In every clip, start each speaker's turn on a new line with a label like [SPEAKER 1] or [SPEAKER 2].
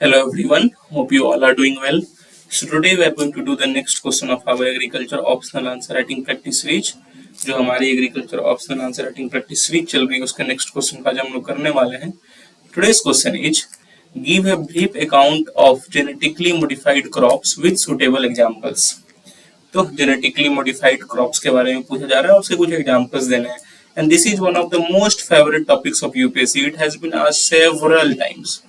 [SPEAKER 1] Hello everyone, hope you all are doing well. So today we are going to do the next question of our agriculture optional answer writing practice series. जो हमारी agriculture optional answer writing practice series चल रही है उसका next question का आज हम लोग करने वाले हैं. Today's question is give a brief account of genetically modified crops with suitable examples. तो जेनेटिकली मॉडिफाइड क्रॉप्स के बारे में पूछा जा रहा है, उसके कुछ एग्जांपल्स देने हैं. And this is one of the most favourite topics of UPSC. It has been asked several times.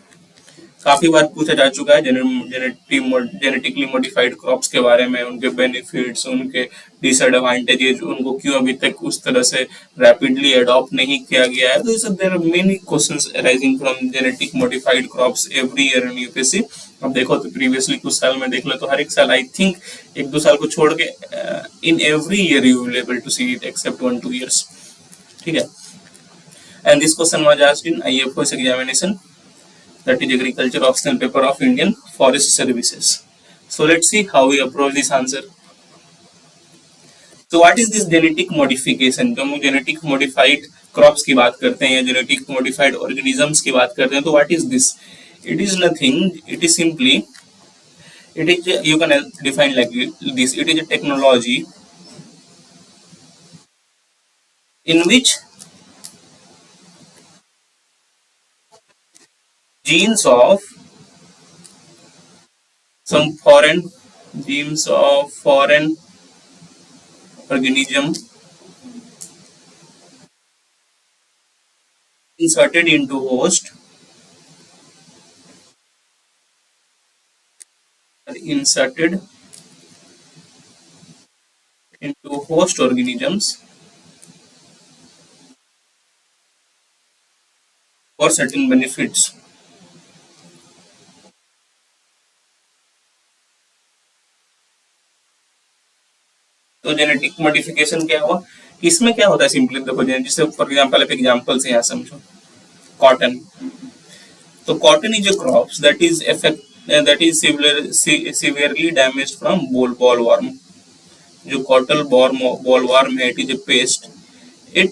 [SPEAKER 1] काफी बार पूछा जा चुका है जेनेटिकली मॉडिफाइड क्रॉप्स के बारे में, उनके बेनिफिट्स, उनके डिसएडवांटेजेस, उनको क्यों अभी तक उस तरह से रैपिडली अडॉप्ट नहीं किया गया है. तो there are many questions arising from genetic modified crops every year in UPSC. अब देखो तो प्रीवियसली कुछ साल में देख लो तो हर एक साल आई थिंक एक दो साल को छोड़ के in every year you will able to see it except 1-2 years. ठीक है. And this question was asked in IFS examination, that is agriculture optional paper of Indian Forest Services. So let's see how we approach this answer. So what is this genetic modification? जब हम genetic modified crops की बात करते हैं या genetic modified organisms की बात करते हैं तो what is this? It is nothing. It is simply, it is, you can define like this. It is a technology in which genes of some foreign organism inserted into host organisms for certain benefits. तो genetic modification क्या हुआ, इसमें क्या होता है simply देखो, जैसे for example example से यहाँ समझो. कॉटन. तो cotton is a crops that is severely damaged from bollworm. जो कॉटन bollworm है, it is a paste. It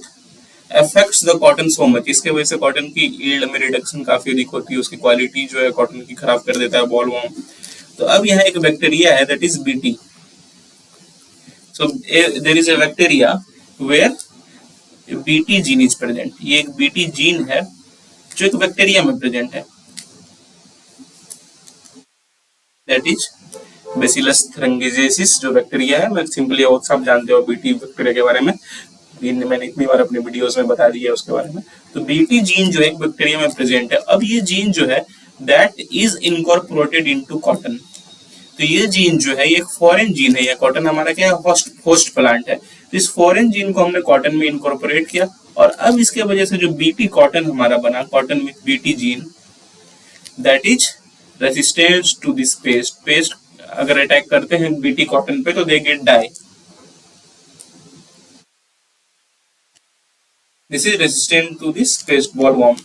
[SPEAKER 1] affects the cotton so much. इसके वजह से कॉटन की yield में रिडक्शन काफी अधिक होती है, उसकी क्वालिटी जो है कॉटन की खराब कर देता है bollworm. तो अब यहाँ एक बैक्टीरिया है that is BT. So there is a bacteria where BT gene is present. ये एक BT gene है जो एक बैक्टीरिया में प्रेजेंट है. That is Bacillus thuringiensis जो बैक्टीरिया है. मैं सिंपली और सब जानते हो BT बैक्टीरिया के बारे में, मैंने इतनी बार अपने वीडियोस में बता दिया उसके बारे में. तो BT जीन जो है एक बैक्टीरिया में प्रेजेंट है. अब ये जीन जो है that is incorporated into cotton. तो ये जीन जो है ये एक फॉरेन जीन है. ये कॉटन हमारा क्या है, होस्ट प्लांट है. तो इस फॉरेन जीन को हमने कॉटन में इनकॉर्पोरेट किया और अब इसके वजह से जो बीटी कॉटन हमारा बना, cotton with BT gene, that is resistance to this pest अगर अटैक करते हैं बीटी कॉटन पे तो they get die. This is resistant to this pest bollworm.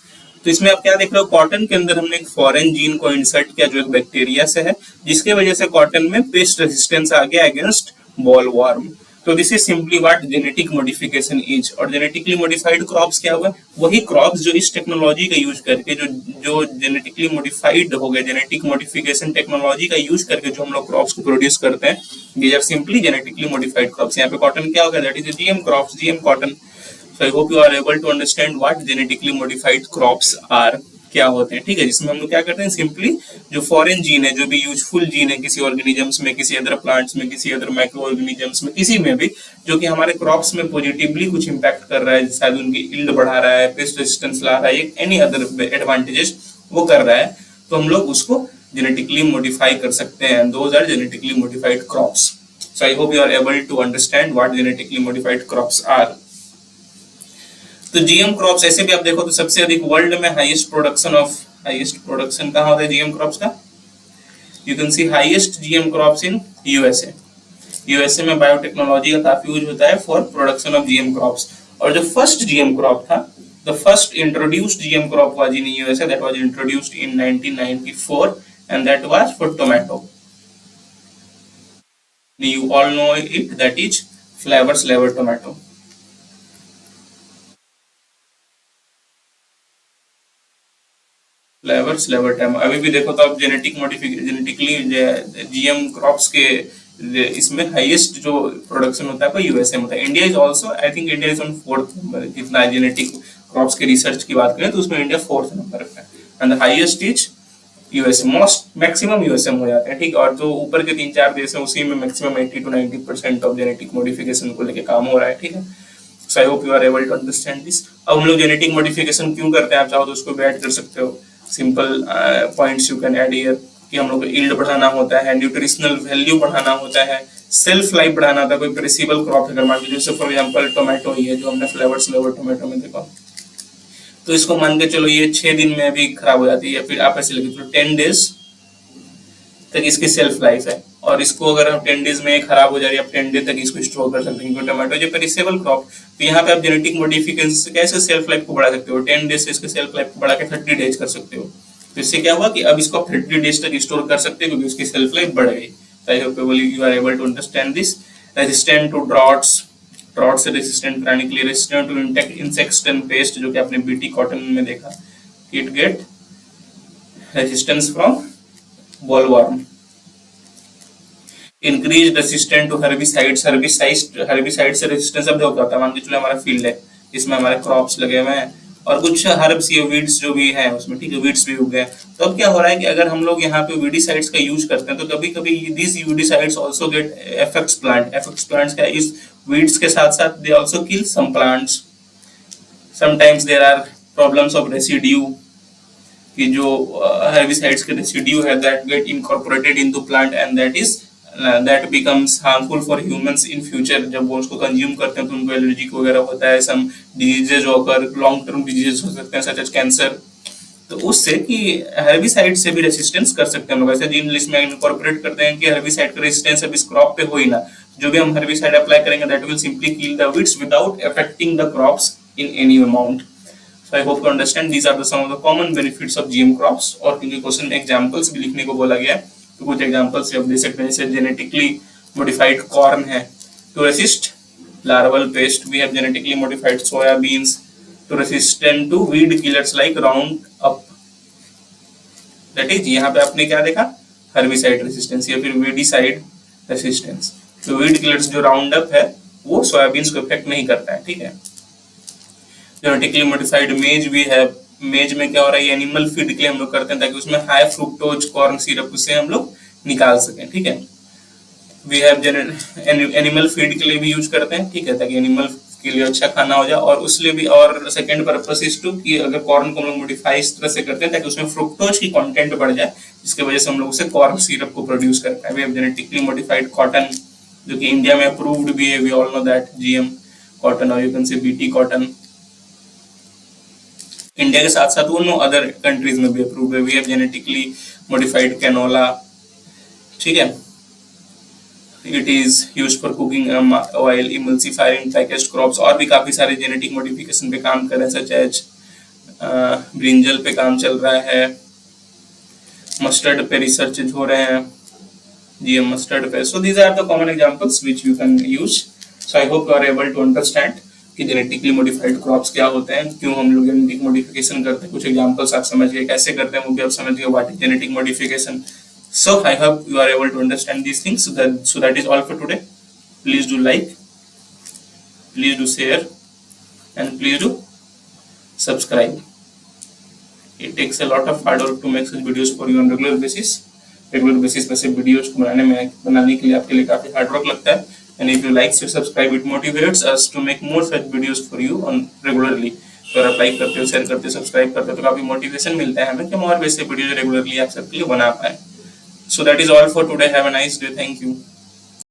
[SPEAKER 1] तो इसमें आप क्या देख रहे हो, कॉटन के अंदर हमने एक फॉरेन जीन को इंसर्ट किया जो एक बैक्टीरिया से है, जिसके वजह से कॉटन में पेस्ट रेजिस्टेंस आ गया अगेंस्ट बॉलवर्म. तो this is simply what genetic modification is. और जेनेटिकली मॉडिफाइड क्रॉप्स क्या हुआ, वही क्रॉप्स जो इस टेक्नोलॉजी का यूज करके जो जेनेटिकली मॉडिफाइड हो गए, जेनेटिक मॉडिफिकेशन टेक्नोलॉजी का यूज करके जो हम लोग क्रॉप्स को प्रोड्यूस करते हैं, these are simply genetically modified crops. यहाँ पे कॉटन क्या होगा, that is GM crops, GM cotton. So I hope you are able to understand what genetically modified crops are, क्या होते हैं. ठीक है, जिसमें हम लोग क्या करते हैं, सिंपली जो फॉरेन जीन है, जो भी यूजफुल जीन है किसी ऑर्गेनिजम्स में, किसी अदर प्लांट्स में, किसी अदर माइक्रो ऑर्गेनिजम्स में, किसी में भी जो कि हमारे क्रॉप्स में पॉजिटिवली कुछ इंपैक्ट कर रहा है, शायद उनकी यील्ड बढ़ा रहा है, पेस्ट रेजिस्टेंस ला रहा है, एनी अदर एडवांटेजेस वो कर रहा है, तो हम लोग उसको जेनेटिकली मॉडिफाई कर सकते हैं. Those are genetically modified crops. So I hope you are able to understand what genetically modified crops are. तो जीएम क्रॉप्स ऐसे भी आप देखो तो सबसे अधिक वर्ल्ड में हाईएस्ट प्रोडक्शन कहाँ होता है जीएम क्रॉप्स का. You can see highest GM crops in USA. USA में बायोटेक्नोलॉजी का काफी यूज होता है for production of GM crops. और जो फर्स्ट जीएम क्रॉप था, the first introduced GM crop was in USA, that was introduced in 1994 and that was for tomato. You all know it, that is Flavr tomato. Flavr Savr time. अभी भी देखो तो आप genetically GM crops के इसमें highest जो production होता है वो यूएसए में होता है। India is also, I think India is on 4th number, जितना जेनेटिक क्रॉप्स के रिसर्च की बात करें तो उसमें इंडिया 4th नंबर पे है। And the highest is USA, most maximum USA में हो जाते हैं, ठीक है। और जो ऊपर के 3-4 देश हैं उसी में maximum 80 to 90% of genetic modification को लेके काम हो रहा है, ठीक है। So I hope you are able to understand this. अब हम लोग जेनेटिक मॉडिफिकेशन क्यों करते हैं, आप चाहो तो उसको भी ऐड कर सकते हो। Simple points you can add here कि हम लोग को यील्ड बढ़ाना होता है, न्यूट्रिशनल वैल्यू बढ़ाना होता है, सेल्फ लाइफ बढ़ाना होता है। कोई पेरिसेबल क्रॉप अगर मान लीजिए, जैसे फॉर एग्जांपल टोमेटो ही है जो हमने फ्लेवर टोमेटो में देखा, तो इसको मान के चलो ये 6 दिन में भी खराब हो जाती है, या फिर आप ऐसे लगे चलो 10 डेज तक इसकी सेल्फ लाइफ है, और इसको अगर हम 10 डेज में खराब हो जा रही है, आप 10 डे तक इसको स्टोर कर सकते हैं क्योंकि टोमेटो जो पेरिसेबल क्रॉप। तो यहाँ पे आप जेनेटिक मॉडिफिकेशन से कैसे सेल्फ लाइफ को बढ़ा सकते हो, 10 डेज से इसके सेल्फ लाइफ को बढ़ा के 30 डेज कर सकते हो। तो इससे क्या हुआ कि अब इसको आप 30 डेज तक स्टोर कर सकते हो क्योंकि उसकी सेल्फ लाइफ बढ़ गई। I hope you are able to understand this. Resistant to droughts, drought से रेजिस्टेंट कराने के लिए, resistant to insects and pest, जो कि आपने बीटी कॉटन में देखा, it get resistance from bollworm. Increase resistant to herbicides, herbicide से रेजिस्टेंस अब होता है। मान के चलो हमारा फील्ड है, इसमें हमारे क्रॉप्स लगे हुए हैं और कुछ हर्ब्स या वीड्स जो भी हैं उसमें, ठीक है, वीड्स भी उग गए। तो अब क्या हो रहा है कि अगर हम लोग यहाँ पे वीडिसाइड्स का यूज करते हैं तो कभी कभी this weedicides also get affects plants का इस वीड्स के साथ साथ they also kill some plants. Sometimes there are problems of residue, कि जो herbicides के रेसिड्यू है that get incorporated into plant and that becomes harmful for humans in future। जब वो उसको कंज्यूम करते हैं तो उनको एलर्जी वगैरह होता है, some diseases होकर लॉन्ग टर्म डिजीजेस हो सकते हैं such as कैंसर। तो उससे कि herbicide से भी रेसिस्टेंस कर सकते हैं हम लोग। ऐसे जीन लिस्ट में इनकॉर्पोरेट करते हैं कि herbicide का रेसिस्टेंस अब इस क्रॉप पे हो ही ना, जो भी हम herbicide अप्लाई करेंगे that will simply kill the weeds without affecting the crops in any amount। So I hope you understand these are some of the common benefits of GM crops। और क्योंकि question examples भी लिखने को बोला गया है तो कुछ एग्जांपल्स आप दे सकते हैं। जैसे जेनेटिकली मॉडिफाइड कॉर्न है to resist larval pest, we have genetically modified soya beans to resistant to weed killers like Roundup. That is यहाँ पे आपने क्या देखा, हर्बिसाइड रेसिस्टेंस या फिर वीडिसाइड रेसिस्टेंस। तो वीड किलर्स जो राउंड अप है वो सोयाबीन्स को इफेक्ट नहीं करता है, ठीक है। जेनेटिकली मॉडिफाइड मेज भी है, मेज में क्या हो रहा है, एनिमल फीड के लिए हम लोग करते हैं ताकि उसमें हाई फ्रुक्टोज कॉर्न सिरप उसे हम लोग निकाल सकें, ठीक है। वी हैव एनिमल फीड के लिए भी यूज करते हैं, ठीक है, ताकि एनिमल के लिए अच्छा खाना हो जाए। और उसलिए भी, और सेकंड पर्पस इज टू कि अगर कॉर्न को हम लोग मॉडिफाई इस तरह से करते हैं ताकि उसमें फ्रुक्टोज की कंटेंट बढ़ जाए, जिसकी वजह से हम लोग उसे कॉर्न सिरप को प्रोड्यूस करते हैं। We have genetically modified cotton, जो कि इंडिया में अप्रूव्ड भी है, we all know that, GM cotton और you can say BT cotton. India के साथ साथ वो नो अदर कंट्रीज में भी अप्रूव है। We have genetically modified canola, ठीक है, it is used for cooking oil, emulsifier in packaged crops. और भी काफी सारे जेनेटिक मॉडिफिकेशन पे काम कर रहे हैं, सच एज ब्रिंजल पे काम चल रहा है, मस्टर्ड पे रिसर्च हो रहे हैं, जीएम मस्टर्ड पे। So these are the common examples which you can use. So I hope you are able to understand कि जेनेटिकली मॉडिफाइड क्रॉप्स क्या होते हैं, क्यों हम लोग जेनेटिक मॉडिफिकेशन करते हैं। कुछ एग्जांपल्स आप समझ गए कैसे करते हैं, वो भी आप समझ गए what is genetic modification. So I hope you are able to understand these things. So that is all for today. Please do like, please do share and please do subscribe. It takes a lot of hard work to make such videos for you on regular basis। Regular basis पे से videos को बनाने के लिए आपके लिए काफी hard work लगता है। And if you like to subscribe, it motivates us to make more such videos for you on regularly। तो अगर आप लाइक करते हो, शेयर करते हो, सब्सक्राइब करते हो तो काफी मोटिवेशन मिलता है हमें कि हम और वैसे वीडियो रेगुलरली आप सबके लिए बना पाए। So that is all for today। Have a nice day। Thank you।